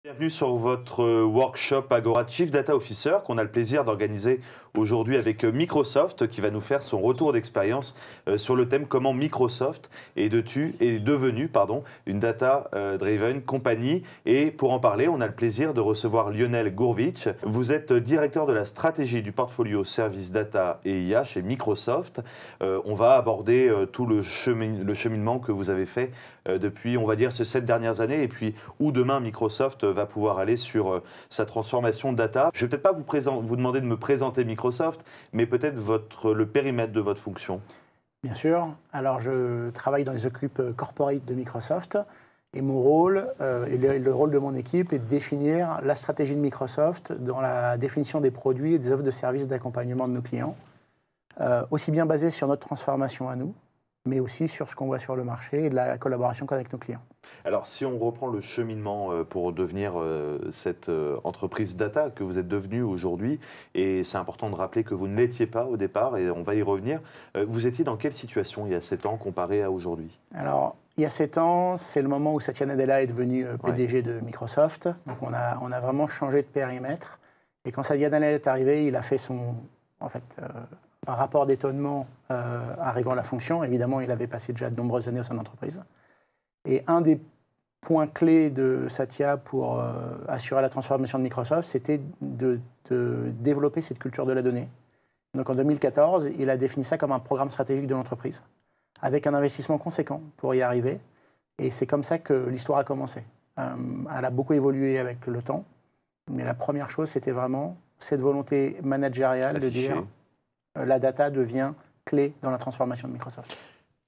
Bienvenue sur votre workshop Agora Chief Data Officer qu'on a le plaisir d'organiser aujourd'hui avec Microsoft qui va nous faire son retour d'expérience sur le thème comment Microsoft est devenu une data-driven compagnie. Et pour en parler, on a le plaisir de recevoir Lionel Gourvitch. Vous êtes directeur de la stratégie du portfolio Service Data et IA chez Microsoft. On va aborder tout le cheminement que vous avez fait depuis, on va dire, ces 7 dernières années et puis où demain Microsoft va pouvoir aller sur sa transformation data. Je ne vais peut-être pas vous demander de me présenter Microsoft, mais peut-être le périmètre de votre fonction. Bien sûr. Alors, je travaille dans les équipes corporate de Microsoft et mon rôle, et le rôle de mon équipe est de définir la stratégie de Microsoft dans la définition des produits et des offres de services d'accompagnement de nos clients, aussi bien basée sur notre transformation à nous, mais aussi sur ce qu'on voit sur le marché et de la collaboration qu'avec nos clients. Alors, si on reprend le cheminement pour devenir cette entreprise data que vous êtes devenue aujourd'hui, et c'est important de rappeler que vous ne l'étiez pas au départ, et on va y revenir, vous étiez dans quelle situation il y a 7 ans comparé à aujourd'hui? Alors, il y a 7 ans, c'est le moment où Satya Nadella est devenu PDG de Microsoft. Donc, on a vraiment changé de périmètre. Et quand Satya Nadella est arrivé, il a fait un rapport d'étonnement arrivant à la fonction. Évidemment, il avait passé déjà de nombreuses années au sein de l'entreprise. Et un des points clés de Satya pour assurer la transformation de Microsoft, c'était de développer cette culture de la donnée. Donc en 2014, il a défini ça comme un programme stratégique de l'entreprise, avec un investissement conséquent pour y arriver. Et c'est comme ça que l'histoire a commencé. Elle a beaucoup évolué avec le temps, mais la première chose, c'était vraiment cette volonté managériale de dire la data devient clé dans la transformation de Microsoft.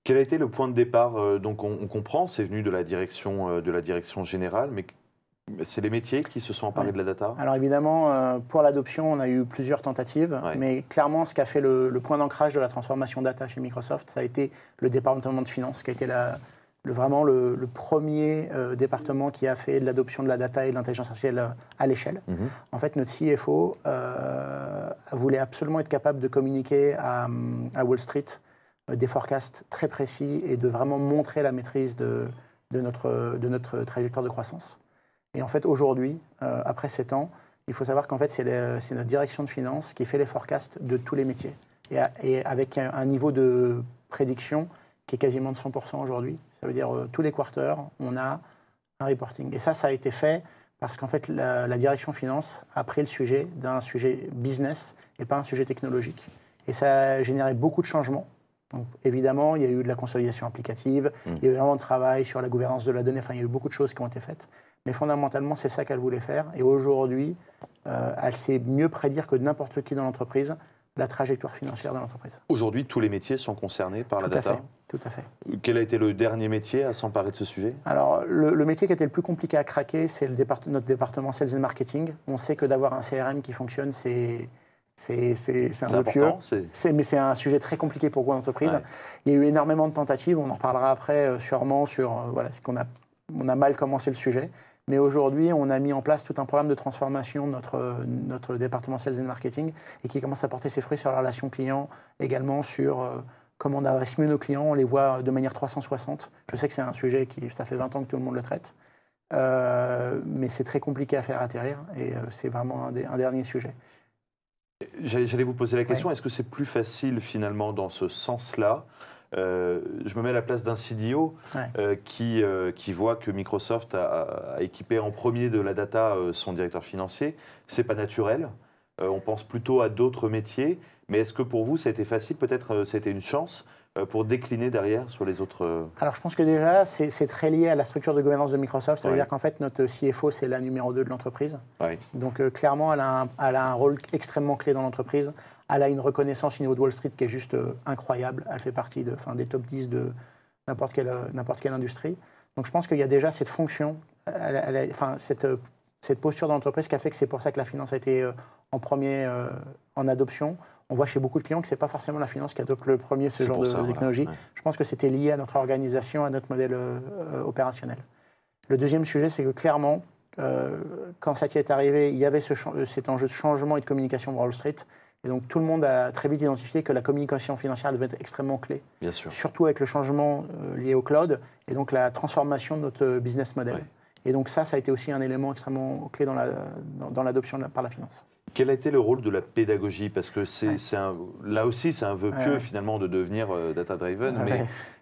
Quel a été le point de départ? Donc on comprend, c'est venu de la direction générale, mais c'est les métiers qui se sont emparés de la data? Alors évidemment, pour l'adoption, on a eu plusieurs tentatives, mais clairement, ce qui a fait le point d'ancrage de la transformation data chez Microsoft, ça a été le département de finance, qui a été vraiment le premier département qui a fait de l'adoption de la data et de l'intelligence artificielle à l'échelle. En fait, notre CFO voulait absolument être capable de communiquer à Wall Street des forecasts très précis et de vraiment montrer la maîtrise de notre trajectoire de croissance. Et en fait, aujourd'hui, après 7 ans, il faut savoir qu'en fait, c'est notre direction de finance qui fait les forecasts de tous les métiers. Et avec un niveau de prédiction qui est quasiment de 100% aujourd'hui. Ça veut dire tous les quarters, on a un reporting. Et ça a été fait parce qu'en fait, la direction finance a pris le sujet d'un sujet business et pas un sujet technologique. Et ça a généré beaucoup de changements. Donc, évidemment, il y a eu de la consolidation applicative, il y a eu énormément de travail sur la gouvernance de la donnée, enfin, il y a eu beaucoup de choses qui ont été faites. Mais fondamentalement, c'est ça qu'elle voulait faire. Et aujourd'hui, elle sait mieux prédire que n'importe qui dans l'entreprise la trajectoire financière de l'entreprise. Aujourd'hui, tous les métiers sont concernés par la data? Tout à fait. Quel a été le dernier métier à s'emparer de ce sujet? Alors, le métier qui a été le plus compliqué à craquer, c'est notre département Sales and Marketing. On sait que d'avoir un CRM qui fonctionne, c'est un peu pieux. Mais c'est un sujet très compliqué pour l'entreprise. Il y a eu énormément de tentatives, on en reparlera après sûrement sur on a mal commencé le sujet. Mais aujourd'hui, on a mis en place tout un programme de transformation de notre département Sales and Marketing et qui commence à porter ses fruits sur la relation client, également sur comment on adresse mieux nos clients, on les voit de manière 360. Je sais que c'est un sujet ça fait 20 ans que tout le monde le traite, mais c'est très compliqué à faire atterrir et c'est vraiment un dernier sujet. J'allais vous poser la question, est-ce que c'est plus facile finalement dans ce sens-là? Je me mets à la place d'un CDO qui voit que Microsoft a équipé en premier de la data son directeur financier. C'est pas naturel. On pense plutôt à d'autres métiers. Mais est-ce que pour vous, ça a été facile? Peut-être c'était une chance pour décliner derrière sur les autres... Alors, je pense que déjà, c'est très lié à la structure de gouvernance de Microsoft. Ça veut dire qu'en fait, notre CFO, c'est la numéro 2 de l'entreprise. Donc, clairement, elle a un rôle extrêmement clé dans l'entreprise. Elle a une reconnaissance au niveau de Wall Street qui est juste incroyable. Elle fait partie des top 10 de n'importe quelle industrie. Donc, je pense qu'il y a déjà cette fonction, cette posture d'entreprise qui a fait que c'est pour ça que la finance a été en premier en adoption. On voit chez beaucoup de clients que ce n'est pas forcément la finance qui adopte le premier ce genre de technologie. Je pense que c'était lié à notre organisation, à notre modèle opérationnel. Le deuxième sujet, c'est que clairement, quand Satya est arrivé, il y avait cet enjeu de changement et de communication pour Wall Street. Et donc tout le monde a très vite identifié que la communication financière devait être extrêmement clé. Bien sûr. Surtout avec le changement lié au cloud et donc la transformation de notre business model. Et donc ça a été aussi un élément extrêmement clé dans l'adoption par la finance. Quel a été le rôle de la pédagogie? Parce que là aussi, c'est un vœu pieux finalement de devenir data-driven,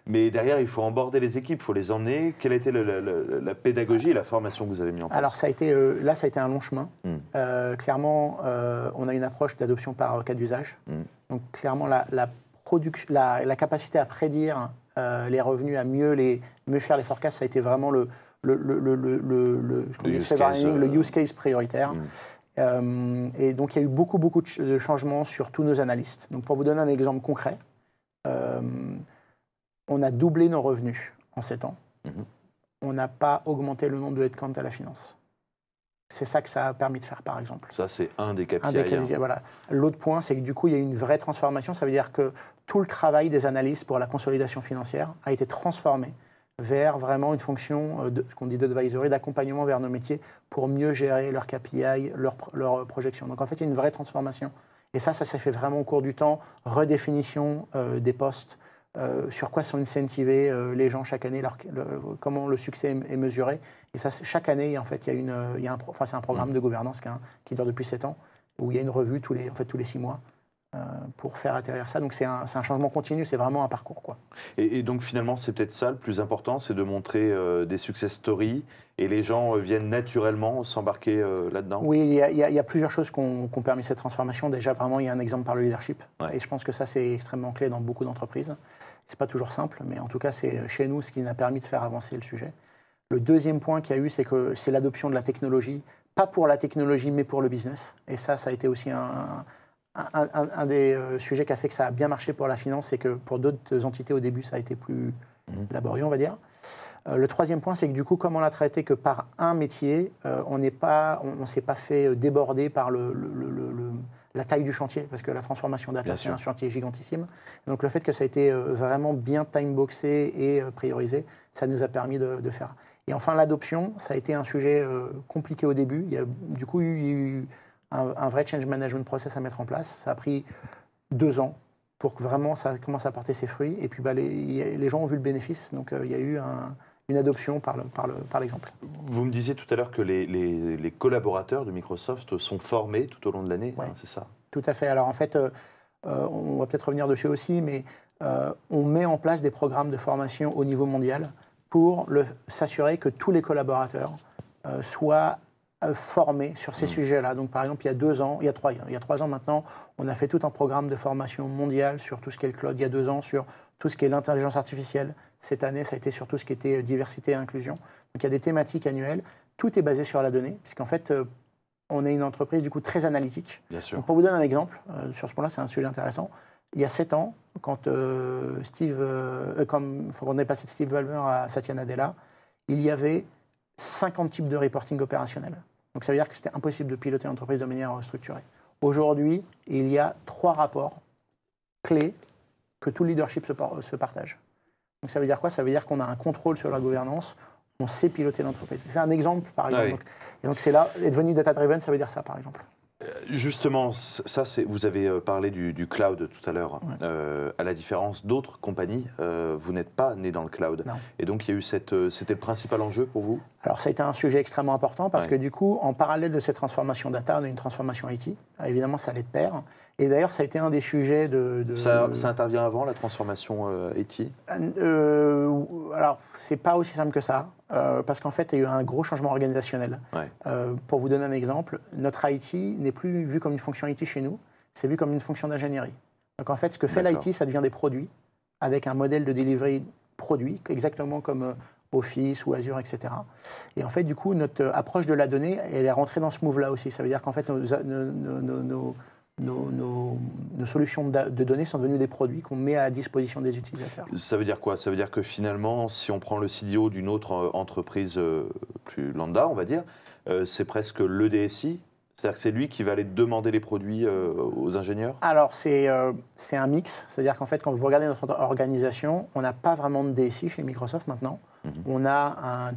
mais derrière, il faut emborder les équipes, il faut les emmener. Quelle a été la pédagogie et la formation que vous avez mis en place? Alors ça a été un long chemin. Clairement, on a une approche d'adoption par cas d'usage. Donc clairement, la capacité à prédire les revenus, à mieux faire les forecasts, ça a été vraiment le use case prioritaire. Et donc, il y a eu beaucoup de changements sur tous nos analystes. Donc, pour vous donner un exemple concret, on a doublé nos revenus en 7 ans. On n'a pas augmenté le nombre de headcount à la finance. C'est ça que ça a permis de faire, par exemple. Ça, c'est un des KPI. Voilà. L'autre point, c'est que du coup, il y a eu une vraie transformation. Ça veut dire que tout le travail des analystes pour la consolidation financière a été transformé vers vraiment une fonction, ce qu'on dit d'advisory, d'accompagnement vers nos métiers pour mieux gérer leurs KPI, leurs projections. Donc en fait, il y a une vraie transformation. Et ça s'est fait vraiment au cours du temps. Redéfinition des postes, sur quoi sont incentivés les gens chaque année, comment le succès est mesuré. Et ça, chaque année, en fait, c'est un programme de gouvernance qui dure depuis 7 ans, où il y a une revue tous les 6 mois. Pour faire atterrir ça. Donc c'est un changement continu, c'est vraiment un parcours, quoi. Et donc finalement, c'est peut-être ça le plus important, c'est de montrer des success stories et les gens viennent naturellement s'embarquer là-dedans? Oui, il y a plusieurs choses qui ont permis cette transformation. Déjà, vraiment, il y a un exemple par le leadership. Et je pense que ça, c'est extrêmement clé dans beaucoup d'entreprises. C'est pas toujours simple, mais en tout cas, c'est chez nous ce qui nous a permis de faire avancer le sujet. Le deuxième point qu'il y a eu, c'est l'adoption de la technologie, pas pour la technologie, mais pour le business. Et ça a été aussi un des sujets qui a fait que ça a bien marché pour la finance, c'est que pour d'autres entités, au début, ça a été plus laborieux, on va dire. Le troisième point, c'est que du coup, comme on l'a traité que par un métier, on ne s'est pas fait déborder par la taille du chantier, parce que la transformation data, c'est un chantier gigantissime. Donc le fait que ça a été vraiment bien time-boxé et priorisé, ça nous a permis de faire. Et enfin, l'adoption, ça a été un sujet compliqué au début. Il y a du coup eu un vrai change management process à mettre en place. Ça a pris 2 ans pour que vraiment ça commence à porter ses fruits. Et puis les gens ont vu le bénéfice. Donc il y a eu une adoption par l'exemple. Vous me disiez tout à l'heure que les collaborateurs de Microsoft sont formés tout au long de l'année, c'est ça? Tout à fait. Alors en fait, on va peut-être revenir dessus aussi, mais on met en place des programmes de formation au niveau mondial pour s'assurer que tous les collaborateurs soient formés sur ces sujets-là. Donc, par exemple, il y a 3 ans maintenant, on a fait tout un programme de formation mondiale sur tout ce qui est le cloud. Il y a 2 ans, sur tout ce qui est l'intelligence artificielle. Cette année, ça a été sur tout ce qui était diversité et inclusion. Donc, il y a des thématiques annuelles. Tout est basé sur la donnée, puisqu'en fait, on est une entreprise, du coup, très analytique. Bien sûr. Donc, pour vous donner un exemple, sur ce point-là, c'est un sujet intéressant. Il y a 7 ans, quand on est passé de Steve Ballmer à Satya Nadella, il y avait 50 types de reporting opérationnel. Donc ça veut dire que c'était impossible de piloter l'entreprise de manière structurée. Aujourd'hui, il y a 3 rapports clés que tout le leadership se partage. Donc ça veut dire quoi? Ça veut dire qu'on a un contrôle sur la gouvernance, on sait piloter l'entreprise. C'est un exemple, par exemple. Oui. Donc c'est là, être devenu data-driven, ça veut dire ça, par exemple. Justement, vous avez parlé du cloud tout à l'heure. À la différence d'autres compagnies, vous n'êtes pas né dans le cloud. Non. Et donc, il y a eu c'était le principal enjeu pour vous? Alors, ça a été un sujet extrêmement important parce que du coup, en parallèle de cette transformation data, on a une transformation IT. Évidemment, ça allait de pair. Et d'ailleurs, ça a été un des sujets Ça intervient avant la transformation IT? Alors, c'est pas aussi simple que ça, parce qu'en fait, il y a eu un gros changement organisationnel. Pour vous donner un exemple, notre IT n'est plus vu comme une fonction IT chez nous, c'est vu comme une fonction d'ingénierie. Donc en fait, ce que fait l'IT, ça devient des produits, avec un modèle de delivery produit, exactement comme Office ou Azure, etc. Et en fait, du coup, notre approche de la donnée, elle est rentrée dans ce move-là aussi. Ça veut dire qu'en fait, nos solutions de données sont devenues des produits qu'on met à disposition des utilisateurs. Ça veut dire quoi? Ça veut dire que finalement, si on prend le CDO d'une autre entreprise plus lambda, on va dire, c'est presque le DSI? C'est-à-dire que c'est lui qui va aller demander les produits aux ingénieurs? Alors, c'est un mix. C'est-à-dire qu'en fait, quand vous regardez notre organisation, on n'a pas vraiment de DSI chez Microsoft maintenant. On a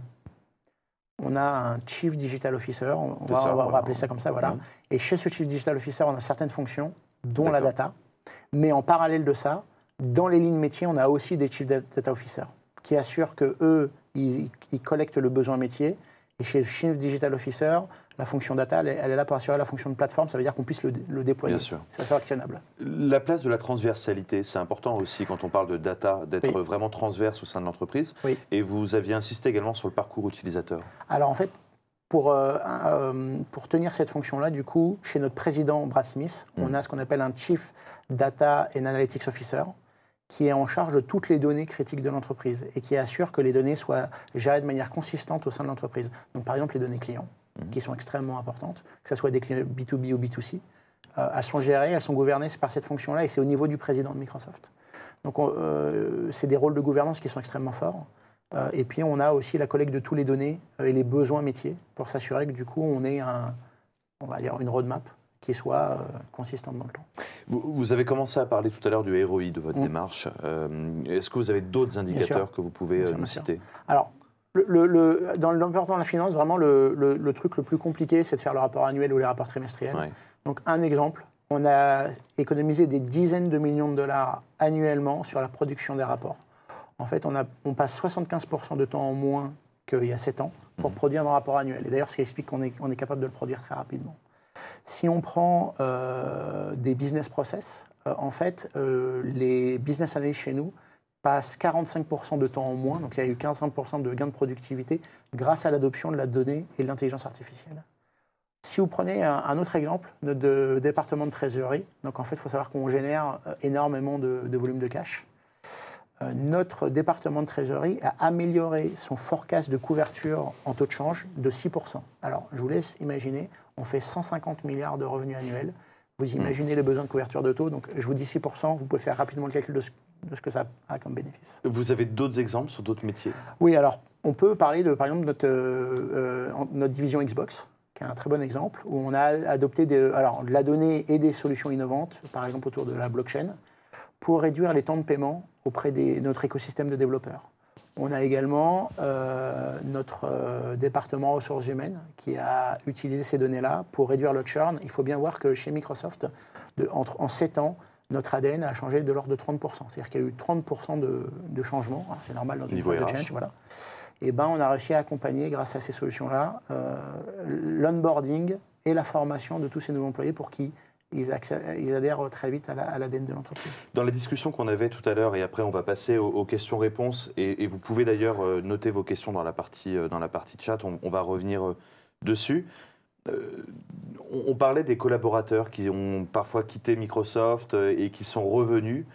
un Chief Digital Officer, on va appeler ça comme ça, voilà. Et chez ce Chief Digital Officer, on a certaines fonctions, dont la data. Mais en parallèle de ça, dans les lignes métiers, on a aussi des Chief Data Officers qui assurent qu'eux, ils collectent le besoin métier Et chez Chief Digital Officer, la fonction data, elle est là pour assurer la fonction de plateforme, ça veut dire qu'on puisse le déployer. Bien sûr. Ça soit actionnable. La place de la transversalité, c'est important aussi quand on parle de data, d'être vraiment transverse au sein de l'entreprise. Oui. Et vous aviez insisté également sur le parcours utilisateur. Alors en fait, pour tenir cette fonction-là, du coup, chez notre président Brad Smith, on a ce qu'on appelle un Chief Data and Analytics Officer, qui est en charge de toutes les données critiques de l'entreprise et qui assure que les données soient gérées de manière consistante au sein de l'entreprise. Donc par exemple les données clients, qui sont extrêmement importantes, que ce soit des clients B2B ou B2C, elles sont gérées, elles sont gouvernées par cette fonction-là et c'est au niveau du président de Microsoft. Donc c'est des rôles de gouvernance qui sont extrêmement forts. Et puis on a aussi la collecte de tous les données et les besoins métiers pour s'assurer que du coup on ait on va dire une roadmap qui soit consistante dans le temps. Vous avez commencé à parler tout à l'heure du ROI de votre démarche. Est-ce que vous avez d'autres indicateurs que vous pouvez nous citer? Alors, dans le département de la finance, vraiment le truc le plus compliqué, c'est de faire le rapport annuel ou les rapports trimestriels. Ouais. Donc un exemple, on a économisé des dizaines de millions de dollars annuellement sur la production des rapports. En fait, on passe 75% de temps en moins qu'il y a 7 ans pour produire nos rapports annuels. Et d'ailleurs, ce qui explique qu'on est capable de le produire très rapidement. Si on prend des business process, en fait, les business analysts chez nous passent 45% de temps en moins, donc il y a eu 15% de gain de productivité grâce à l'adoption de la donnée et de l'intelligence artificielle. Si vous prenez un autre exemple de département de trésorerie, donc en fait, il faut savoir qu'on génère énormément de volume de cash. Notre département de trésorerie a amélioré son forecast de couverture en taux de change de 6%. Alors, je vous laisse imaginer, on fait 150 milliards de revenus annuels. Vous imaginez les besoins de couverture de taux, donc je vous dis 6%, vous pouvez faire rapidement le calcul de ce que ça a comme bénéfice. Vous avez d'autres exemples sur d'autres métiers? Oui, alors, on peut parler de, par exemple, notre division Xbox, qui est un très bon exemple, où on a adopté de la donnée et des solutions innovantes, par exemple autour de la blockchain, pour réduire les temps de paiement auprès de notre écosystème de développeurs. On a également notre département ressources humaines qui a utilisé ces données-là pour réduire le churn. Il faut bien voir que chez Microsoft, en 7 ans, notre ADN a changé de l'ordre de 30%. C'est-à-dire qu'il y a eu 30% de changements. C'est normal dans une phase de change. Voilà. Et on a réussi à accompagner, grâce à ces solutions-là, l'onboarding et la formation de tous ces nouveaux employés pour qu'ils adhèrent très vite à l'ADN de l'entreprise. Dans la discussion qu'on avait tout à l'heure, et après on va passer aux questions-réponses, et vous pouvez d'ailleurs noter vos questions dans la partie chat, on va revenir dessus. On parlait des collaborateurs qui ont parfois quitté Microsoft et qui sont revenus.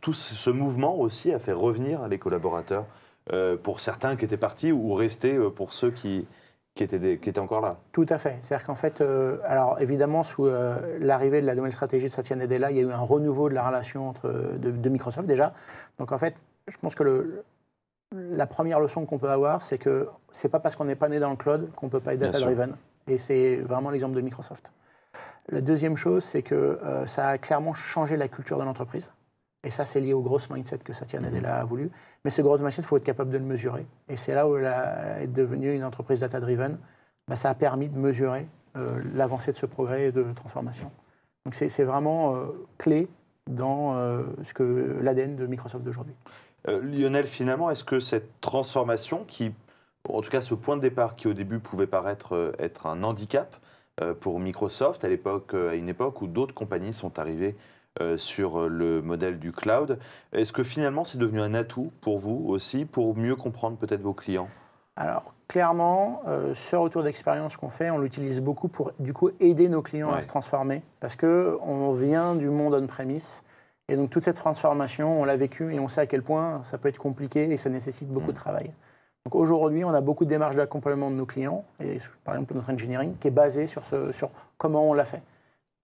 Tout ce mouvement aussi a fait revenir les collaborateurs, pour certains qui étaient partis ou restés pour ceux qui étaient encore là. Tout à fait. C'est-à-dire qu'en fait, alors évidemment, sous l'arrivée de la nouvelle stratégie de Satya Nadella, il y a eu un renouveau de la relation de Microsoft déjà. Donc en fait, je pense que la première leçon qu'on peut avoir, c'est que c'est pas parce qu'on n'est pas né dans le cloud qu'on peut pas être data-driven. Et c'est vraiment l'exemple de Microsoft. La deuxième chose, c'est que ça a clairement changé la culture de l'entreprise. Et ça, c'est lié au growth mindset que Satya Nadella a voulu. Mais ce growth mindset, il faut être capable de le mesurer. Et c'est là où elle est devenue une entreprise data-driven. Ça a permis de mesurer l'avancée de ce progrès et de transformation. Donc c'est vraiment clé dans ce que l'ADN de Microsoft d'aujourd'hui. Lionel, finalement, est-ce que cette transformation, en tout cas ce point de départ qui au début pouvait paraître être un handicap pour Microsoft, à une époque où d'autres compagnies sont arrivées sur le modèle du cloud. Est-ce que finalement c'est devenu un atout pour vous aussi, pour mieux comprendre peut-être vos clients? Alors clairement, ce retour d'expérience qu'on fait, on l'utilise beaucoup pour du coup aider nos clients à se transformer, parce qu'on vient du monde on-premise, et donc toute cette transformation, on l'a vécu et on sait à quel point ça peut être compliqué et ça nécessite beaucoup de travail. Donc aujourd'hui, on a beaucoup de démarches d'accompagnement de nos clients, et par exemple notre engineering, qui est basé sur comment on l'a fait.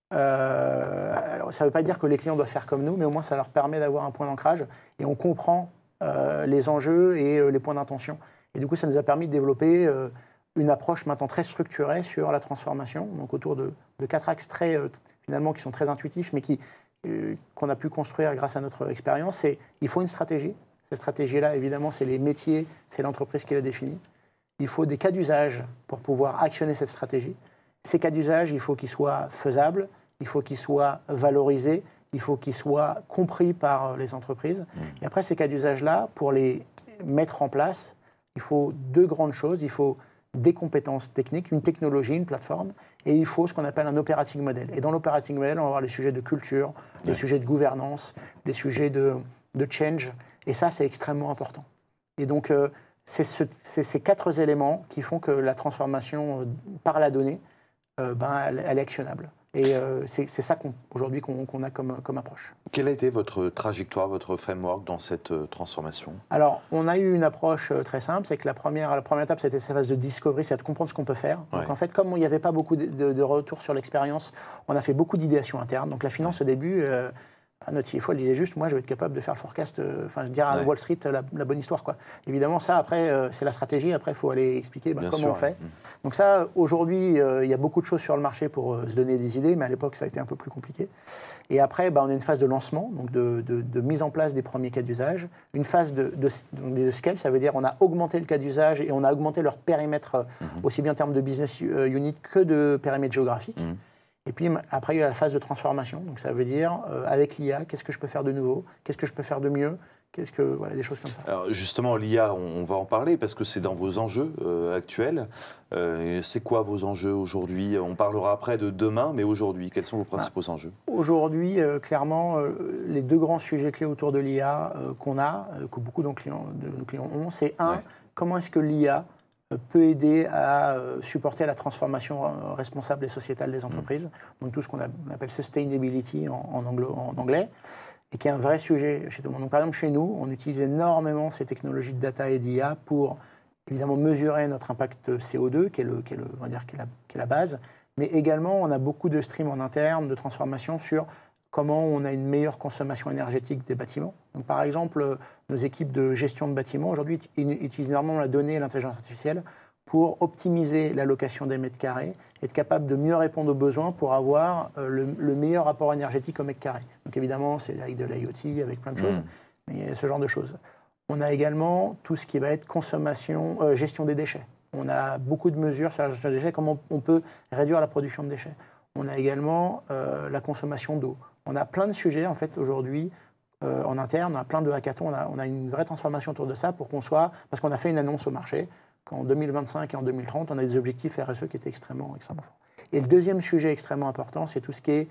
Alors, ça ne veut pas dire que les clients doivent faire comme nous, mais au moins ça leur permet d'avoir un point d'ancrage et on comprend les enjeux et les points d'intention. Et du coup, ça nous a permis de développer une approche maintenant très structurée sur la transformation, donc autour de 4 axes finalement qui sont très intuitifs, mais qu'on a pu construire grâce à notre expérience. Il faut une stratégie. Cette stratégie-là, évidemment, c'est les métiers, c'est l'entreprise qui la définit. Il faut des cas d'usage pour pouvoir actionner cette stratégie. Ces cas d'usage, il faut qu'ils soient faisables, il faut qu'ils soient valorisés, il faut qu'ils soient compris par les entreprises. Et après, ces cas d'usage-là, pour les mettre en place, il faut 2 grandes choses. Il faut des compétences techniques, une technologie, une plateforme, et il faut ce qu'on appelle un operating model. Et dans l'operating model, on va avoir les sujets de culture, les sujets de gouvernance, les sujets de change, et ça, c'est extrêmement important. Et donc, c'est ces 4 éléments qui font que la transformation par la donnée, elle est actionnable. Et c'est ça aujourd'hui qu'on a comme approche. Quelle a été votre trajectoire, votre framework dans cette transformation? Alors, on a eu une approche très simple, c'est que la première étape, c'était cette phase de discovery, c'est de comprendre ce qu'on peut faire. Donc en fait, comme il n'y avait pas beaucoup de retours sur l'expérience, on a fait beaucoup d'idéations internes. Donc la finance au début, notre CFO, elle disait juste, moi je vais être capable de faire le forecast, dire à Wall Street la bonne histoire, quoi. Évidemment, ça après, c'est la stratégie, après il faut aller expliquer comment on fait. Donc ça, aujourd'hui, il y a beaucoup de choses sur le marché pour se donner des idées, mais à l'époque, ça a été un peu plus compliqué. Et après, on a une phase de lancement, donc de mise en place des premiers cas d'usage, une phase de scale, ça veut dire on a augmenté le cas d'usage et on a augmenté leur périmètre, aussi bien en termes de business unit que de périmètre géographique. Et puis après, il y a la phase de transformation. Donc ça veut dire, avec l'IA, qu'est-ce que je peux faire de nouveau? Qu'est-ce que je peux faire de mieux? Voilà, des choses comme ça. Alors justement, l'IA, on va en parler parce que c'est dans vos enjeux actuels. C'est quoi vos enjeux aujourd'hui? On parlera après de demain, mais aujourd'hui, quels sont vos principaux enjeux? Aujourd'hui, clairement, les 2 grands sujets clés autour de l'IA qu'on a, que beaucoup de nos clients ont, c'est comment est-ce que l'IA peut aider à supporter la transformation responsable et sociétale des entreprises, donc tout ce qu'on appelle sustainability en anglais, et qui est un vrai sujet chez tout le monde. Donc, par exemple, chez nous, on utilise énormément ces technologies de data et d'IA pour, évidemment, mesurer notre impact CO2, qui est la base, mais également, on a beaucoup de streams en interne, de transformation sur comment on a une meilleure consommation énergétique des bâtiments. Donc, par exemple, nos équipes de gestion de bâtiments, aujourd'hui, utilisent énormément la donnée et l'intelligence artificielle pour optimiser l'allocation des mètres carrés, être capable de mieux répondre aux besoins pour avoir le meilleur rapport énergétique au mètre carré. Donc évidemment, c'est avec de l'IoT, avec plein de choses, mais ce genre de choses. On a également tout ce qui va être gestion des déchets. On a beaucoup de mesures sur la gestion des déchets, comment on peut réduire la production de déchets. On a également la consommation d'eau. On a plein de sujets, en fait, aujourd'hui, en interne, on a plein de hackathons, on a une vraie transformation autour de ça pour qu'on soit... Parce qu'on a fait une annonce au marché, qu'en 2025 et en 2030, on a des objectifs RSE qui étaient extrêmement forts. Et le deuxième sujet extrêmement important, c'est tout ce qui est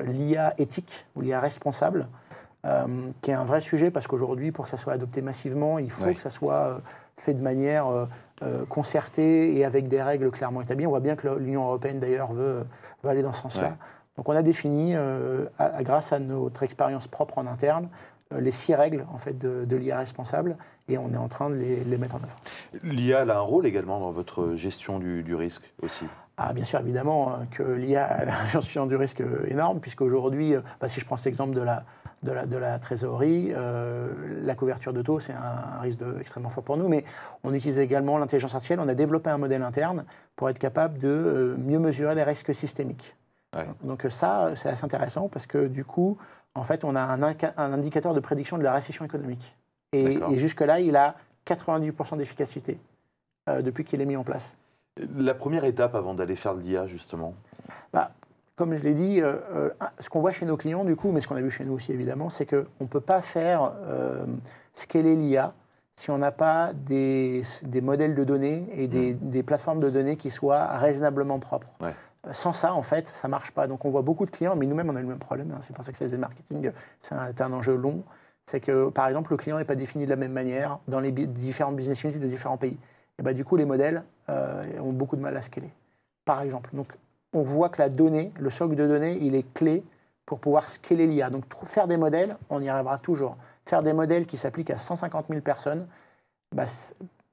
l'IA éthique ou l'IA responsable, qui est un vrai sujet parce qu'aujourd'hui, pour que ça soit adopté massivement, il faut que ça soit fait de manière concertée et avec des règles clairement établies. On voit bien que l'Union européenne, d'ailleurs, veut aller dans ce sens-là. Donc on a défini, grâce à notre expérience propre en interne, les 6 règles en fait, de l'IA responsable, et on est en train de les mettre en œuvre. L'IA a un rôle également dans votre gestion du risque aussi? Bien sûr, évidemment, que l'IA a une gestion du risque énorme, puisqu'aujourd'hui, si je prends cet exemple de la trésorerie, la couverture de taux, c'est un risque extrêmement fort pour nous, mais on utilise également l'intelligence artificielle. On a développé un modèle interne pour être capable de mieux mesurer les risques systémiques. Donc ça, c'est assez intéressant, parce que du coup, en fait, on a un indicateur de prédiction de la récession économique. Et jusque-là, il a 98% d'efficacité depuis qu'il est mis en place. La première étape avant d'aller faire de l'IA, justement? Comme je l'ai dit, ce qu'on voit chez nos clients, du coup, mais ce qu'on a vu chez nous aussi, évidemment, c'est qu'on ne peut pas faire scaler l'IA si on n'a pas des modèles de données et des plateformes de données qui soient raisonnablement propres. Sans ça, en fait, ça ne marche pas. Donc, on voit beaucoup de clients, mais nous-mêmes, on a le même problème. C'est pour ça que c'est le marketing, c'est un enjeu long. C'est que, par exemple, le client n'est pas défini de la même manière dans les différents business units de différents pays. Et du coup, les modèles ont beaucoup de mal à scaler, par exemple. Donc, on voit que la donnée, le socle de données, il est clé pour pouvoir scaler l'IA. Donc, faire des modèles, on y arrivera toujours. Faire des modèles qui s'appliquent à 150 000 personnes,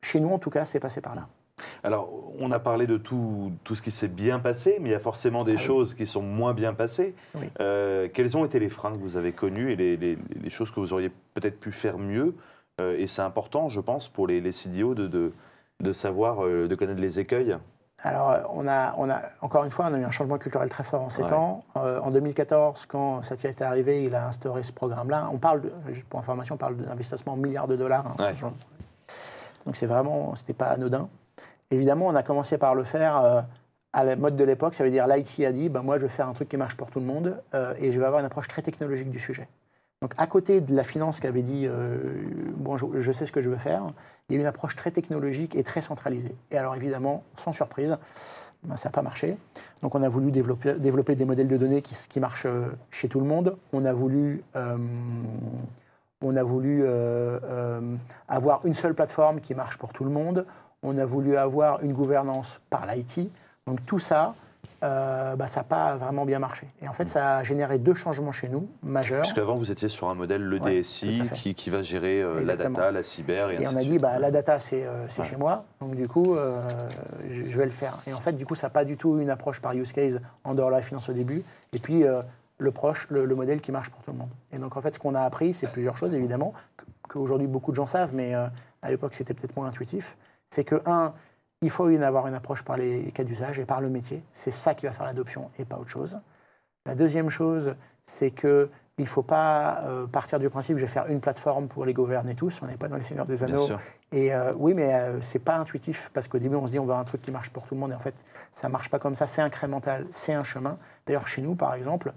chez nous, en tout cas, c'est passé par là. Alors, on a parlé de tout ce qui s'est bien passé, mais il y a forcément des choses qui sont moins bien passées. Quels ont été les freins que vous avez connus et les choses que vous auriez peut-être pu faire mieux? Et c'est important, je pense, pour les CDO de savoir, de connaître les écueils. Alors, encore une fois, on a eu un changement culturel très fort en 7 ans. En 2014, quand Satya est arrivé, il a instauré ce programme-là. On parle, juste pour information, on parle d'investissement en milliards de dollars. Donc, c'était pas anodin. Évidemment, on a commencé par le faire à la mode de l'époque. Ça veut dire l'IT a dit, moi, je vais faire un truc qui marche pour tout le monde et je vais avoir une approche très technologique du sujet. Donc à côté de la finance qui avait dit bon, je sais ce que je veux faire, il y a une approche très technologique et très centralisée. Et alors évidemment, sans surprise, ben, ça n'a pas marché. Donc on a voulu développer des modèles de données qui marchent chez tout le monde. On a voulu avoir une seule plateforme qui marche pour tout le monde. On a voulu avoir une gouvernance par l'IT. Donc tout ça, ça n'a pas vraiment bien marché. Et en fait, ça a généré 2 changements chez nous, majeurs. Puisqu'avant, vous étiez sur un modèle, le DSI, qui va gérer la data, la cyber, et on a dit, la data, c'est chez moi. Donc du coup, je vais le faire. Et en fait, du coup, ça n'a pas du tout une approche par use case en dehors de la finance au début. Et puis, le modèle qui marche pour tout le monde. Et donc, en fait, ce qu'on a appris, c'est plusieurs choses, évidemment, qu'aujourd'hui, beaucoup de gens savent, mais à l'époque, c'était peut-être moins intuitif. C'est que, il faut avoir une approche par les cas d'usage et par le métier. C'est ça qui va faire l'adoption et pas autre chose. La deuxième chose, c'est qu'il ne faut pas partir du principe que je vais faire une plateforme pour les gouverner tous. On n'est pas dans les Seigneurs des Anneaux. Et oui, mais ce n'est pas intuitif parce qu'au début, on se dit on veut un truc qui marche pour tout le monde. Et en fait, ça ne marche pas comme ça. C'est incrémental, c'est un chemin. D'ailleurs, chez nous, par exemple,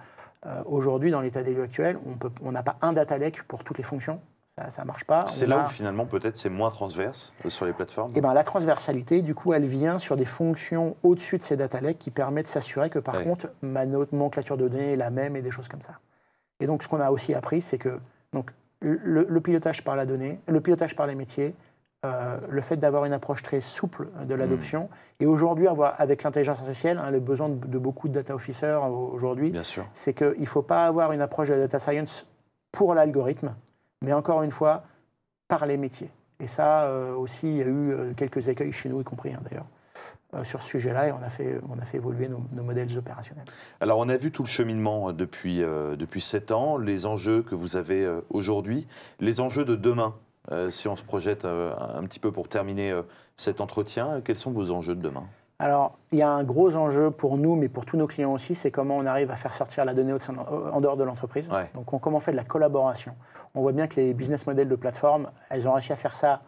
aujourd'hui, dans l'état des lieux actuel, on n'a pas un data lake pour toutes les fonctions. Ça ne marche pas. C'est là où finalement peut-être c'est moins transverse sur les plateformes. Eh ben, la transversalité, du coup, elle vient sur des fonctions au-dessus de ces data lakes qui permettent de s'assurer que par contre, ma nomenclature de données est la même et des choses comme ça. Et donc ce qu'on a aussi appris, c'est que donc, le pilotage par la donnée, le pilotage par les métiers, le fait d'avoir une approche très souple de l'adoption, et aujourd'hui, avec l'intelligence artificielle, le besoin de beaucoup de data officers aujourd'hui, c'est qu'il ne faut pas avoir une approche de la data science pour l'algorithme, mais encore une fois, par les métiers. Et ça aussi, il y a eu quelques écueils chez nous, y compris d'ailleurs, sur ce sujet-là, et on a fait évoluer nos modèles opérationnels. Alors, on a vu tout le cheminement depuis 7 ans, les enjeux que vous avez aujourd'hui, les enjeux de demain. Si on se projette un petit peu pour terminer cet entretien, quels sont vos enjeux de demain ? Alors, il y a un gros enjeu pour nous, mais pour tous nos clients aussi, c'est comment on arrive à faire sortir la donnée en dehors de l'entreprise. Donc, comment on fait de la collaboration. On voit bien que les business models de plateforme, elles ont réussi à faire ça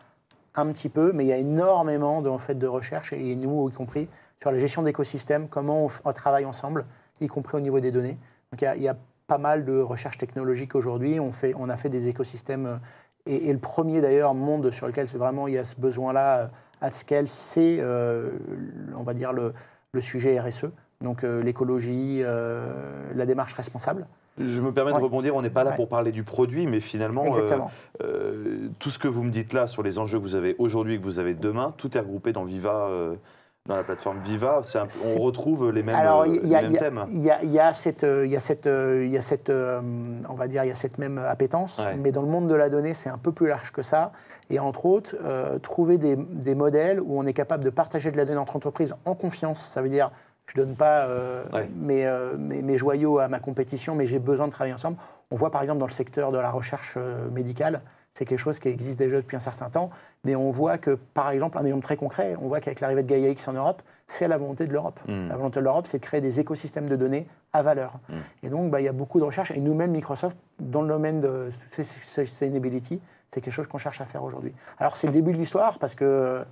un petit peu, mais il y a énormément de recherche, et nous y compris, sur la gestion d'écosystèmes, comment on travaille ensemble, y compris au niveau des données. Donc, il y a pas mal de recherches technologiques aujourd'hui. On a fait des écosystèmes, et le premier d'ailleurs monde sur lequel il y a ce besoin-là à scale, c'est, on va dire, le sujet RSE, donc l'écologie, la démarche responsable. Je me permets de rebondir, on n'est pas là pour parler du produit, mais finalement, tout ce que vous me dites là sur les enjeux que vous avez aujourd'hui et que vous avez demain, tout est regroupé dans Viva, dans la plateforme Viva. On retrouve les mêmes, thèmes. Il y a cette même appétence, mais dans le monde de la donnée, c'est un peu plus large que ça. Et entre autres, trouver des modèles où on est capable de partager de la donnée entre entreprises en confiance. Ça veut dire, je ne donne pas mes joyaux à ma compétition, mais j'ai besoin de travailler ensemble. On voit par exemple dans le secteur de la recherche médicale, c'est quelque chose qui existe déjà depuis un certain temps, mais on voit que, par exemple, un exemple très concret, on voit qu'avec l'arrivée de Gaia-X en Europe, c'est la volonté de l'Europe. La volonté de l'Europe, c'est de créer des écosystèmes de données à valeur. Et donc, il y a beaucoup de recherches, et nous-mêmes, Microsoft, dans le domaine de sustainability, c'est quelque chose qu'on cherche à faire aujourd'hui. Alors, c'est le début de l'histoire, parce que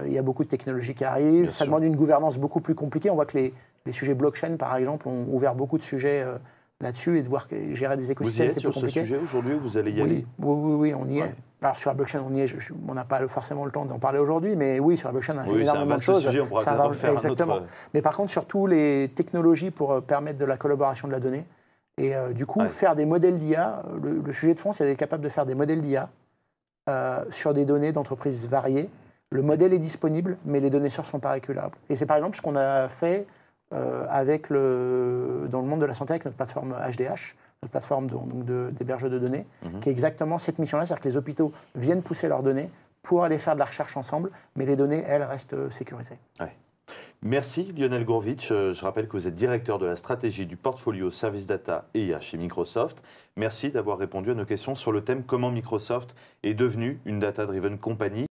il y a beaucoup de technologies qui arrivent, ça demande une gouvernance beaucoup plus compliquée. On voit que les sujets blockchain, par exemple, ont ouvert beaucoup de sujets là-dessus, et de voir gérer des écosystèmes, c'est plus compliqué. Vous y êtes sur ce sujet aujourd'hui, vous allez y aller ? Oui, on y est. Alors sur la blockchain, on y est. On n'a pas forcément le temps d'en parler aujourd'hui, mais oui, sur la blockchain, on a fait énormément de choses. Sujet, on pourra peut-être faire exactement. Mais par contre, sur tous les technologies pour permettre de la collaboration de la donnée, et du coup, faire des modèles d'IA, le sujet de fond, c'est d'être capable de faire des modèles d'IA sur des données d'entreprises variées. Le modèle est disponible, mais les données sources ne sont pas récupérables. Et c'est par exemple ce qu'on a fait dans le monde de la santé avec notre plateforme HDH, notre plateforme d'hébergeur de données, qui est exactement cette mission-là, c'est-à-dire que les hôpitaux viennent pousser leurs données pour aller faire de la recherche ensemble, mais les données, elles, restent sécurisées. Merci Lionel Gourvitch. Je rappelle que vous êtes directeur de la stratégie du portfolio Service Data et IA chez Microsoft. Merci d'avoir répondu à nos questions sur le thème comment Microsoft est devenu une data-driven company.